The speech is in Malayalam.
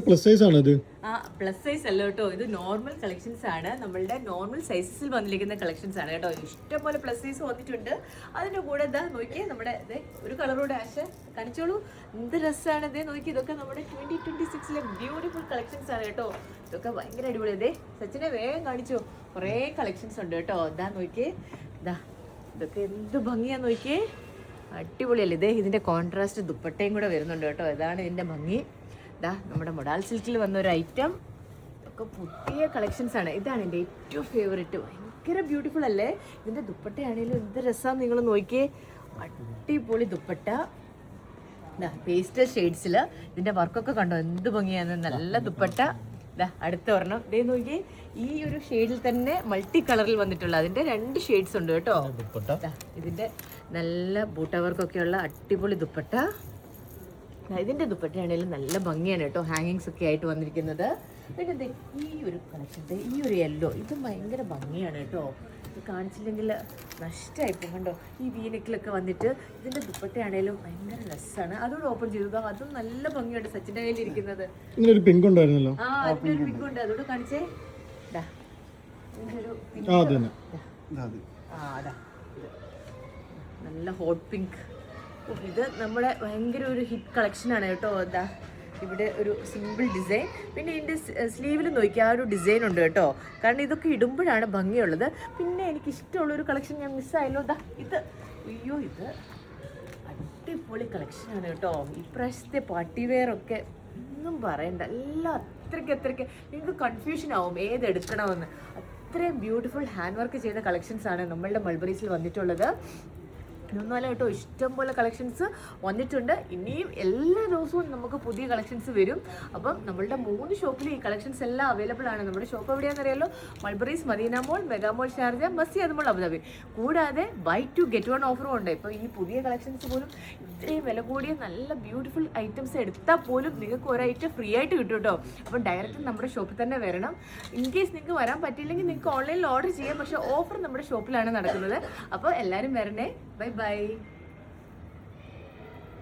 പ്ലസ് സൈസ് ആണ് ഇത്. ആ പ്ലസ് സൈസ് അല്ല കേട്ടോ, ഇത് നോർമൽ കളക്ഷൻസ് ആണ്. നമ്മളുടെ നോർമൽ സൈസസിൽ വന്നിരിക്കുന്ന കളക്ഷൻസ് ആണ് കേട്ടോ. ഇഷ്ടംപോലെ പ്ലസ് സൈസ് വന്നിട്ടുണ്ട്. അതിൻ്റെ കൂടെ ഇതാ നോക്കിയേ, നമ്മുടെ ഒരു കളറോടെ ആശ കാണിച്ചോളൂ, എന്ത് രസമാണ് ഇതേ നോക്കി. ഇതൊക്കെ നമ്മുടെ 2026 ബ്യൂട്ടിഫുൾ കളക്ഷൻസ് ആണ് കേട്ടോ. ഇതൊക്കെ ഭയങ്കര അടിപൊളി. ഇതേ സച്ചിനെ വേഗം കാണിച്ചോ, കുറേ കളക്ഷൻസ് ഉണ്ട് കേട്ടോ. ഇതാ നോക്കിയേ, ഇതാ ഇതൊക്കെ എന്ത് ഭംഗിയാന്ന് നോക്കിയേ, അടിപൊളിയല്ലേ. ഇതേ ഇതിൻ്റെ കോൺട്രാസ്റ്റ് ദുപ്പട്ടയും കൂടെ വരുന്നുണ്ട് കേട്ടോ. ഇതാണ് ഇതിൻ്റെ ഭംഗി. ഇതാ നമ്മുടെ മൊഡാൽ സിൽക്കിൽ വന്ന ഒരു ഐറ്റം, ഒക്കെ പുതിയ കളക്ഷൻസ് ആണ്. ഇതാണ് എൻ്റെ ഏറ്റവും ഫേവറേറ്റ്, ഭയങ്കര ബ്യൂട്ടിഫുൾ അല്ലേ. ഇതിൻ്റെ ദുപ്പട്ടയാണെങ്കിലും എന്ത് രസമാണ്, നിങ്ങൾ നോക്കിയേ, അടിപൊളി ദുപ്പട്ട. ഇതാ പേസ്റ്റൽ ഷെയ്ഡ്സിൽ ഇതിൻ്റെ വർക്കൊക്കെ കണ്ടോ, എന്ത് ഭംഗിയാണ്, നല്ല ദുപ്പട്ട. ഇതാ അടുത്ത ഒരെണ്ണം ഇതേ നോക്കിയേ, ഈ ഒരു ഷെയ്ഡിൽ തന്നെ മൾട്ടി കളറിൽ വന്നിട്ടുള്ള അതിൻ്റെ 2 ഷെയ്ഡ്സ് ഉണ്ട് കേട്ടോ. ഇതിൻ്റെ നല്ല ബൂട്ട വർക്കൊക്കെയുള്ള അടിപൊളി ദുപ്പട്ട. ഇതിൻ്റെ ദുപ്പട്ടയാണെങ്കിലും നല്ല ഭംഗിയാണ് കേട്ടോ, ഹാങ്ങിങ്സ് ഒക്കെ ആയിട്ട് വന്നിരിക്കുന്നത്. പിന്നെ ഈ ഒരു കളക്ഷൻ്റെ ഈ ഒരു യെല്ലോ, ഇത് ഭയങ്കര ഭംഗിയാണ് കേട്ടോ. ഇത് കാണിച്ചില്ലെങ്കിൽ നഷ്ടമായിപ്പോൾ കണ്ടോ. ഈ വീനെക്കിലൊക്കെ വന്നിട്ട് ഇതിൻ്റെ ദുപ്പട്ടയാണെങ്കിലും ഭയങ്കര രസമാണ്. അതോട് ഓപ്പൺ ചെയ്തതോ, അതും നല്ല ഭംഗിയുണ്ട്. സച്ചിൻ്റെ കയ്യിലിരിക്കുന്നത് പിങ്ക് ഉണ്ടായിരുന്നല്ലോ. ആ അതിൻ്റെ ഒരു പിങ്ക് ഉണ്ട്, അതോട് കാണിച്ചേ. അതാ നല്ല ഹോട്ട് പിങ്ക്. ഇത് നമ്മുടെ ഭയങ്കര ഒരു ഹിറ്റ് കളക്ഷനാണ് കേട്ടോ. ഇതാ ഇവിടെ ഒരു സിമ്പിൾ ഡിസൈൻ, പിന്നെ ഇതിൻ്റെ സ്ലീവിൽ നോക്കി ആ ഒരു ഡിസൈൻ ഉണ്ട് കേട്ടോ. കാരണം ഇതൊക്കെ ഇടുമ്പോഴാണ് ഭംഗിയുള്ളത്. പിന്നെ എനിക്ക് ഇഷ്ടമുള്ളൊരു കളക്ഷൻ ഞാൻ മിസ്സായല്ലോ. ഇതാ ഇത്, അയ്യോ ഇത് അടിപൊളി കളക്ഷനാണ് കേട്ടോ. ഇപ്രാവശ്യത്തെ പാർട്ടി വെയർ ഒക്കെ ഒന്നും പറയണ്ട, എല്ലാം അത്രയ്ക്ക് നിങ്ങൾക്ക് കൺഫ്യൂഷൻ ആവും ഏതെടുക്കണമെന്ന്. അത്രയും ബ്യൂട്ടിഫുൾ ഹാൻഡ് വർക്ക് ചെയ്ത കളക്ഷൻസ് ആണ് നമ്മളുടെ മൾബറീസിൽ വന്നിട്ടുള്ളത്. ഇതൊന്നുമല്ല കേട്ടോ, ഇഷ്ടംപോലെ കളക്ഷൻസ് വന്നിട്ടുണ്ട്. ഇനിയും എല്ലാ ദിവസവും നമുക്ക് പുതിയ കളക്ഷൻസ് വരും. അപ്പം നമ്മളുടെ 3 ഷോപ്പിൽ ഈ കളക്ഷൻസ് എല്ലാം അവൈലബിൾ ആണ്. നമ്മുടെ ഷോപ്പ് എവിടെയാണെന്നറിയാലോ, മൾബറീസ്, മദീന മോൾ, മെഗാ മോൾ ഷാർജ, മസിയാദ് മോൾ അബുദാബി. കൂടാതെ ബൈ 2 get 1 ഓഫറും ഉണ്ട്. ഇപ്പോൾ ഈ പുതിയ കളക്ഷൻസ് പോലും ഇത്രയും വില കൂടിയ നല്ല ബ്യൂട്ടിഫുൾ ഐറ്റംസ് എടുത്താൽ പോലും നിങ്ങൾക്ക് ഒരു ഐറ്റം ഫ്രീ ആയിട്ട് കിട്ടും കേട്ടോ. അപ്പം ഡയറക്റ്റ് നമ്മുടെ ഷോപ്പിൽ തന്നെ വരണം. ഇൻ കേസ് നിങ്ങൾക്ക് വരാൻ പറ്റിയില്ലെങ്കിൽ നിങ്ങൾക്ക് ഓൺലൈനിൽ ഓർഡർ ചെയ്യാം. പക്ഷേ ഓഫർ നമ്മുടെ ഷോപ്പിലാണ് നടക്കുന്നത്. അപ്പോൾ എല്ലാവരും വരണേ. Bye bye.